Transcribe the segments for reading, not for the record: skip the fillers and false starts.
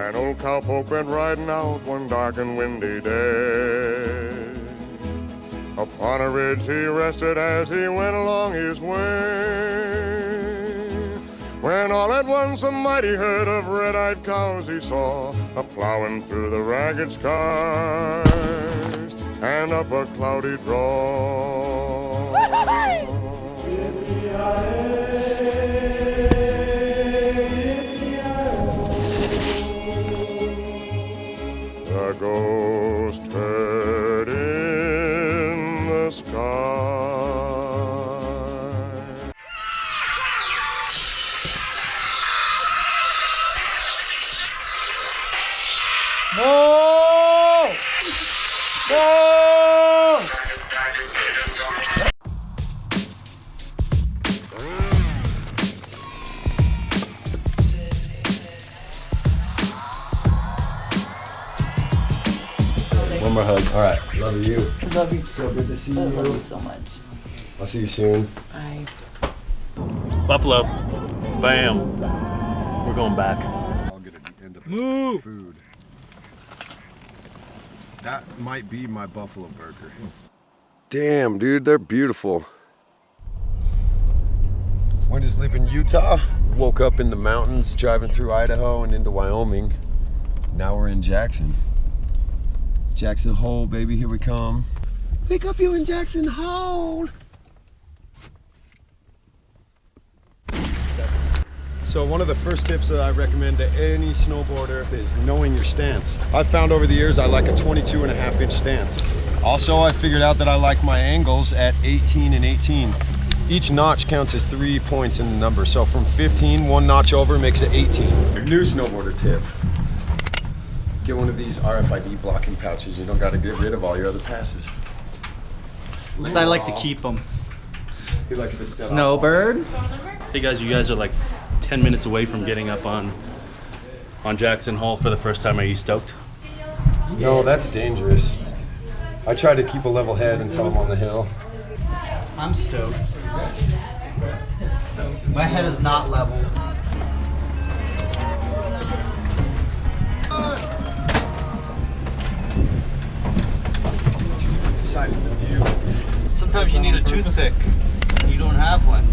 An old cowpoke went riding out one dark and windy day. Upon a ridge he rested as he went along his way. When all at once a mighty herd of red-eyed cows he saw, a-plowing through the ragged skies and up a cloudy draw. The ghost herd in the sky. No! No! One more hug. All right. Love you. Love you. So good to see you. I love you so much. I'll see you soon. Bye. Buffalo. Bam. We're going back. I'll get at the end of this food. That might be my buffalo burger. Damn, dude, they're beautiful. Went to sleep in Utah. Woke up in the mountains, driving through Idaho and into Wyoming. Now we're in Jackson. Jackson Hole, baby, here we come. Wake up, you in Jackson Hole. So one of the first tips that I recommend to any snowboarder is knowing your stance. I've found over the years I like a 22.5-inch stance. Also, I figured out that I like my angles at 18 and 18. Each notch counts as 3 points in the number. So from 15, one notch over makes it 18. New snowboarder tip. Get one of these RFID blocking pouches. You don't got to get rid of all your other passes. Because I like to keep them. He likes to set Snowbird. Hey guys, you guys are like 10 minutes away from getting up on Jackson Hole for the first time. Are you stoked? No, that's dangerous. I try to keep a level head until I'm on the hill. I'm stoked. My head is not level. Side of the view. Sometimes you need a toothpick. You don't have one.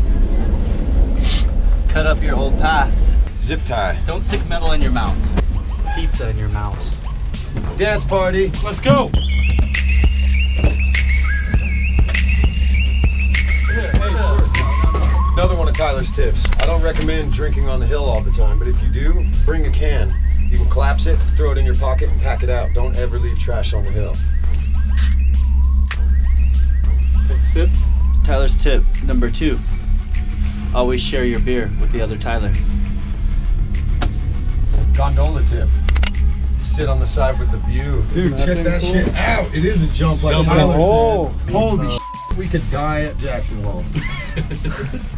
Cut up your old paths. Zip tie. Don't stick metal in your mouth. Pizza in your mouth. Dance party. Let's go! Another one of Tyler's tips. I don't recommend drinking on the hill all the time, but if you do, bring a can. You can collapse it, throw it in your pocket, and pack it out. Don't ever leave trash on the hill. Sip. Tyler's tip number 2. Always share your beer with the other Tyler. Gondola tip. Sit on the side with the view. Dude, check that shit out. It is a jump like Tyler said. Holy shit, we could die at Jackson Hole.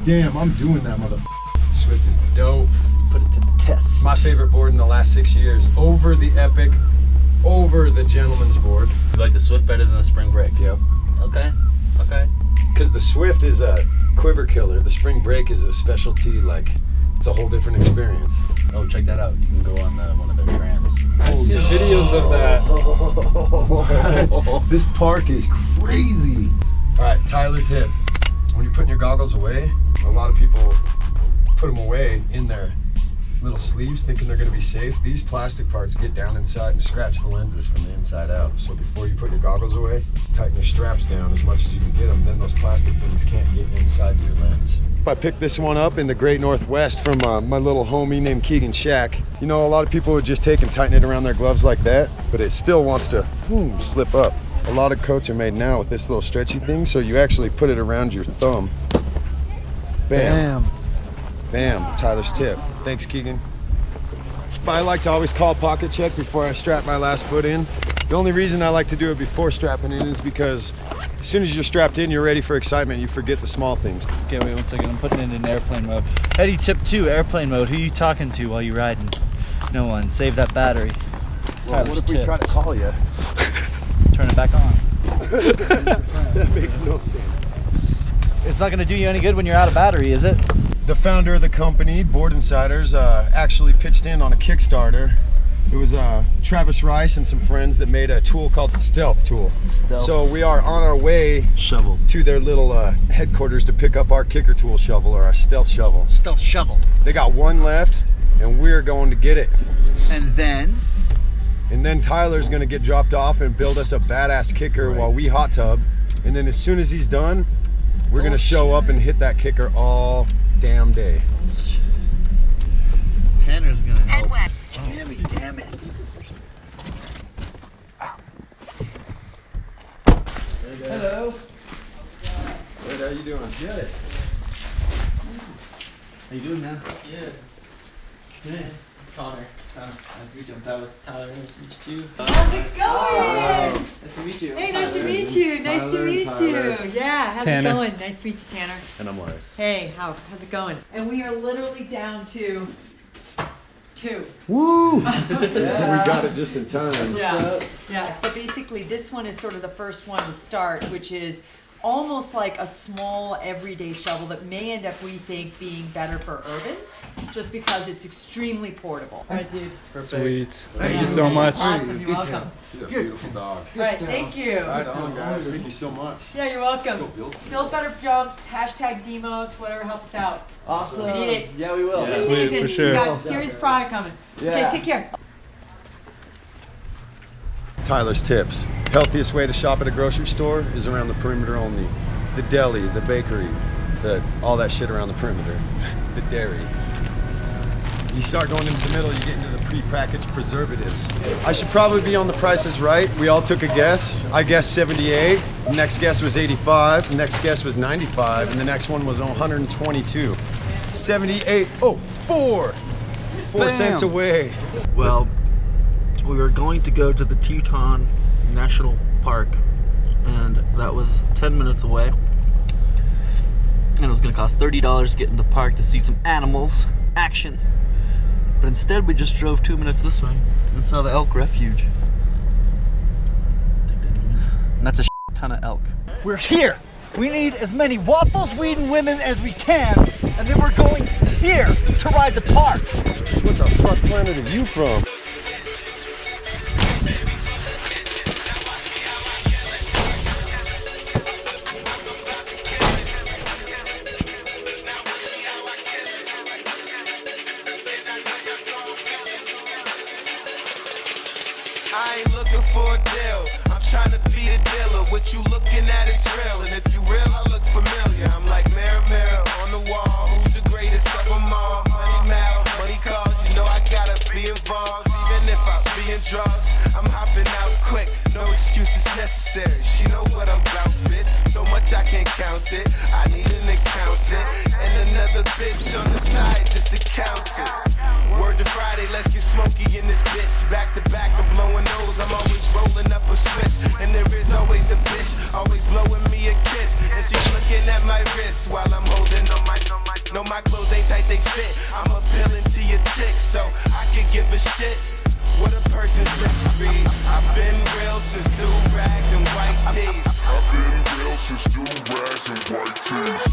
Damn, I'm doing that, motherfucker. Swift is dope. Put it to the test. My favorite board in the last 6 years. Over the Epic, over the Gentleman's board. You like the Swift better than the Spring Break? Yep. Okay. Okay. Because the Swift is a quiver killer. The Spring Break is a specialty, like, it's a whole different experience. Oh, check that out. You can go on one of their trams. I've seen videos of that. What? This park is crazy. All right, Tyler tip. When you're putting your goggles away, a lot of people put them away in their little sleeves thinking they're going to be safe. These plastic parts get down inside and scratch the lenses from the inside out. So before you put your goggles away, tighten your straps down as much as you can get them. Then those plastic things can't get inside your lens. I picked this one up in the Great Northwest from my little homie named Keegan Shack. You know, a lot of people would just take and tighten it around their gloves like that, but it still wants to slip up. A lot of coats are made now with this little stretchy thing, so you actually put it around your thumb. Bam. Bam, Tyler's tip. Thanks, Keegan. I like to always call pocket check before I strap my last foot in. The only reason I like to do it before strapping in is because as soon as you're strapped in, you're ready for excitement. You forget the small things. Okay, wait 1 second. I'm putting it in airplane mode. Eddie, tip 2, airplane mode. Who are you talking to while you're riding? No one. Save that battery. Well, what if we try to call you? Turn it back on. That makes no sense. It's not going to do you any good when you're out of battery, is it? The founder of the company, Board Insiders, actually pitched in on a Kickstarter It was Travis Rice and some friends that made a tool called the Stealth tool. So we are on our way Shovel. to their little headquarters to pick up our kicker tool shovel, or our Stealth shovel. Stealth shovel. They got one left and we're going to get it. And then Tyler's gonna get dropped off and build us a badass kicker while we hot tub. And then as soon as he's done, we're gonna show up and hit that kicker all damn day. Tanner's gonna help. Damn it. Hello. Hey, how you doing? Good. How you doing, man? Good. Good. Connor. Nice to meet you. I'm Tyler. Tyler, nice to meet you too. How's it going? Nice to meet you. Hey, nice to meet you. Nice to meet you. Yeah, how's Tanner. it going? Nice to meet you, Tanner. And I'm Lars. Hey, how's it going? And we are literally down to 2. Woo! Yeah, we got it just in time. Yeah. Yeah, so basically this one is sort of the first one to start, which is almost like a small everyday shovel that may end up, we think, being better for urban, just because it's extremely portable. All right, dude. Sweet. Thank Yeah. you so much. Awesome, you're welcome. She's a beautiful dog. All right, thank you. Right on, guys. Thank you so much. Yeah, you're welcome. Let's go build. Build better jumps, hashtag Demos, whatever helps us out. Awesome. We need it. Yeah, we will. This Sweet, season, for sure. we got serious product coming. Yeah. Okay, take care. Tyler's tips. Healthiest way to shop at a grocery store is around the perimeter only. The deli, the bakery, all that shit around the perimeter. The dairy. You start going into the middle, you get into the pre-packaged preservatives. I should probably be on The Price is Right. We all took a guess. I guessed 78. The next guess was 85. The next guess was 95. And the next one was 122. 78. Oh, 4 cents away. Well, we were going to go to the Teton National Park, and that was 10 minutes away. And it was going to cost $30 to get in the park to see some animals action. But instead, we just drove 2 minutes this way and saw the elk refuge. And that's a ton of elk. We're here. We need as many waffles, weed, and women as we can, and then we're going here to ride the park. What the fuck planet are you from? I ain't looking for a deal. I'm trying to be a dealer. What you looking at is real. And if you real, I look familiar. I'm like mirror, mirror on the wall. Who's the greatest of them all? Money mal, money calls. You know I gotta be involved. Even if I be in draws, I'm hopping out quick. No excuses necessary. She know what I'm about, bitch. So much I can't count it. I need an accountant and another bitch on the side just to count it. Word to Friday, let's get smoky in this bitch. Back to back, I'm blowing nose. I'm always rolling up a switch. And there is always a bitch, always blowing me a kiss. And she's looking at my wrist while I'm holding on my. No, my clothes ain't tight, they fit. I'm appealing to your chick, so I could give a shit what a person's lips read. I've been real since do-rags and white tees. I've been real since do-rags and white tees.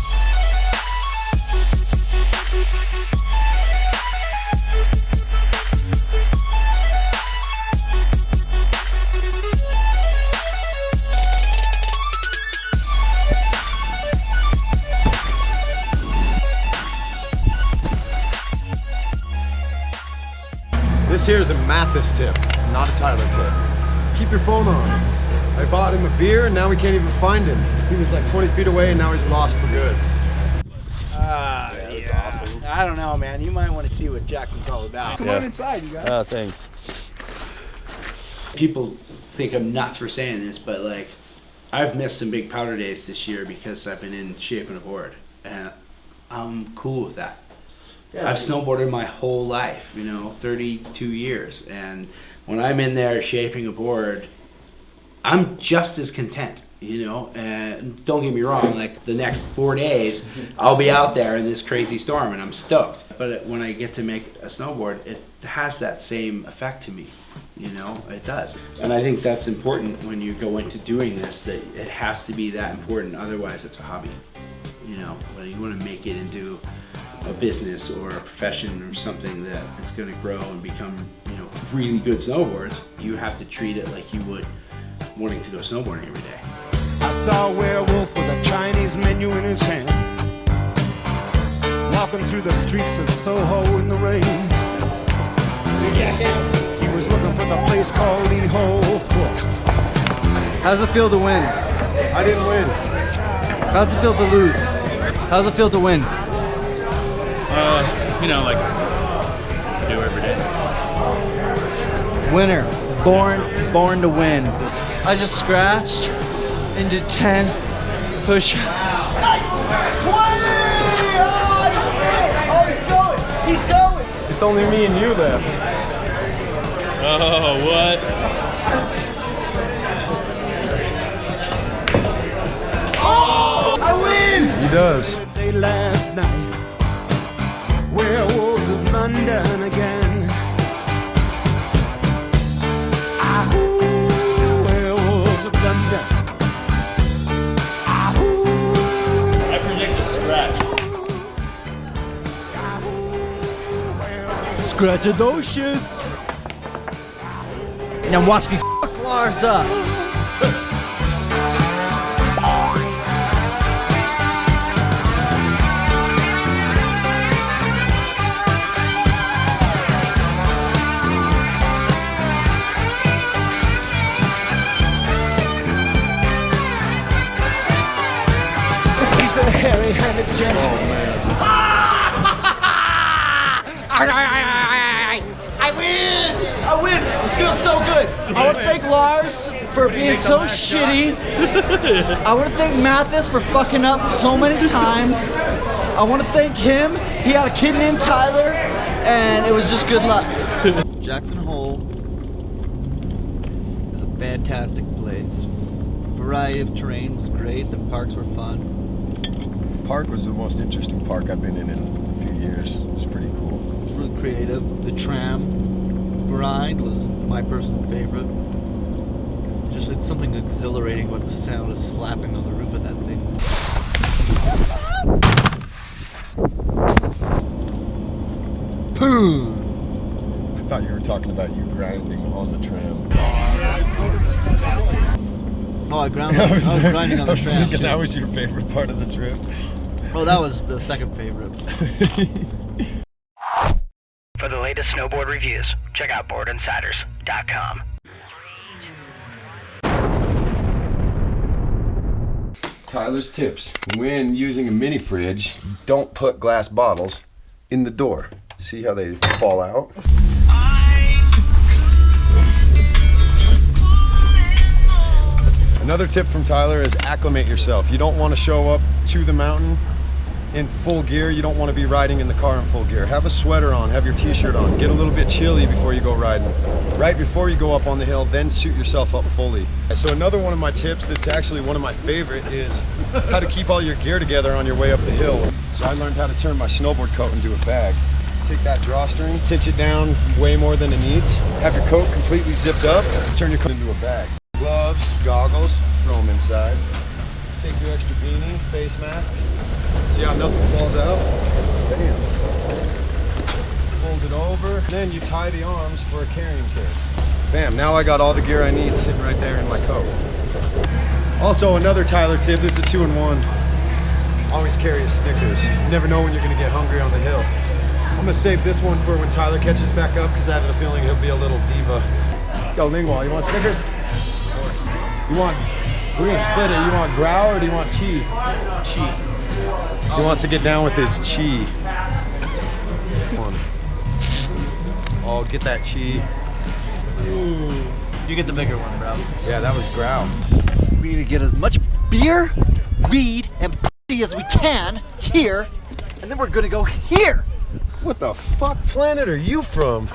This here is a Mathis tip, not a Tyler tip. Keep your phone on. I bought him a beer and now we can't even find him. He was like 20 feet away and now he's lost for good. Yeah. Awesome. I don't know, man. You might want to see what Jackson's all about. Come on inside, you guys. Thanks. People think I'm nuts for saying this, but like, I've missed some big powder days this year because I've been in shaping a board, and I'm cool with that. Yeah, I've snowboarded my whole life, 32 years, and when I'm in there shaping a board, I'm just as content, and don't get me wrong, like the next 4 days, I'll be out there in this crazy storm and I'm stoked. But when I get to make a snowboard, it has that same effect to me, it does. And I think that's important when you go into doing this, that it has to be that important, otherwise it's a hobby, but you want to make it into a business or a profession or something that is going to grow and become, really good snowboards, you have to treat it like you would wanting to go snowboarding every day. I saw a werewolf with a Chinese menu in his hand, walking through the streets of Soho in the rain. He was looking for the place called Lee Ho Fooks. How's it feel to win? I didn't win. How's it feel to lose? How's it feel to win? You know, like I do every day. Winner, born to win. I just scratched and did 10 push. 20! Oh, he's going! It's only me and you left. Oh, what? Oh, I win! He does. Last night, werewolves of London again. Ahoo, werewolves of London. Ahoo. I predict a scratch. Scratch of those shit. Now watch me fuck Lars up. He's the hairy-handed gent. I win! It feels so good. I want to thank Lars for being so shitty. I want to thank Mathis for fucking up so many times. I want to thank him. He had a kid named Tyler, and it was just good luck. Jackson Hole is a fantastic place. Variety of terrain was great. The parks were fun. Park was the most interesting park I've been in a few years. It was pretty cool. It was really creative. The tram grind was my personal favorite. Just like something exhilarating about the sound of slapping on the roof of that thing. I thought you were talking about you grinding on the tram. Oh, I grinding on the I was tram. thinking too. that was your favorite part of the trip. Oh, that was the second favorite. For the latest snowboard reviews, check out boardinsiders.com. Tyler's tips. When using a mini fridge, don't put glass bottles in the door. See how they fall out? Another tip from Tyler is acclimate yourself. You don't want to show up to the mountain in full gear. You don't want to be riding in the car in full gear. Have a sweater on, have your t-shirt on. Get a little bit chilly before you go riding. Right before you go up on the hill, then suit yourself up fully. So another one of my tips that's actually one of my favorite is how to keep all your gear together on your way up the hill. So I learned how to turn my snowboard coat into a bag. Take that drawstring, cinch it down way more than it needs. Have your coat completely zipped up, turn your coat into a bag. Gloves, goggles, throw them inside. Take your extra beanie, face mask. See how nothing falls out? Bam. Fold it over. Then you tie the arms for a carrying case. Bam, now I got all the gear I need sitting right there in my coat. Also, another Tyler tip, this is a 2-in-1. Always carry a Snickers. You never know when you're gonna get hungry on the hill. I'm gonna save this one for when Tyler catches back up because I have a feeling he'll be a little diva. Yo, Lingwall, you want Snickers? You want, we're gonna split it. You want Grow or do you want Chi? Chi. He wants to get down with his Chi. Come on. Oh, get that Chi. Ooh. You get the bigger one, bro. Yeah, that was Grow. We need to get as much beer, weed, and pussy as we can here, and then we're gonna go here. What the fuck planet are you from?